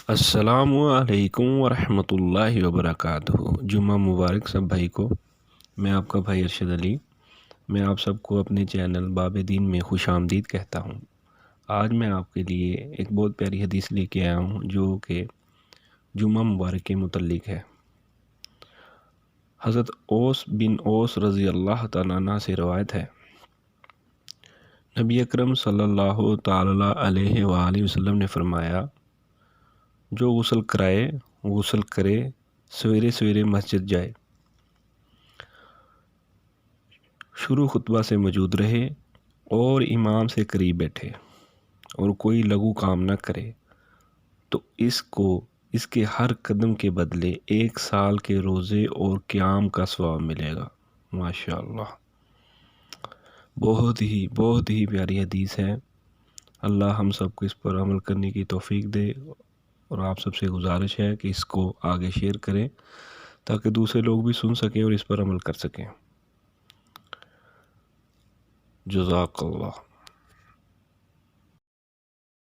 السلام علیکم ورحمۃ اللہ وبرکاتہ۔ جمعہ مبارک سب بھائی کو۔ میں آپ کا بھائی ارشد علی، میں آپ سب کو اپنے چینل باب دین میں خوش آمدید کہتا ہوں۔ آج میں آپ کے لیے ایک بہت پیاری حدیث لے کے آیا ہوں جو کہ جمعہ مبارک کے متعلق ہے۔ حضرت اوس بن اوس رضی اللہ تعالیٰ عنہ سے روایت ہے، نبی اکرم صلی اللہ تعالیٰ علیہ وآلہ وسلم نے فرمایا، جو غسل کرے، سویرے سویرے مسجد جائے، شروع خطبہ سے موجود رہے اور امام سے قریب بیٹھے اور کوئی لغو کام نہ کرے تو اس کے ہر قدم کے بدلے 1 سال کے روزے اور قیام کا ثواب ملے گا۔ ماشاءاللہ، بہت ہی پیاری حدیث ہے۔ اللہ ہم سب کو اس پر عمل کرنے کی توفیق دے، اور آپ سب سے گزارش ہے کہ اس کو آگے شیئر کریں تاکہ دوسرے لوگ بھی سن سکیں اور اس پر عمل کر سکیں۔ جزاک اللہ۔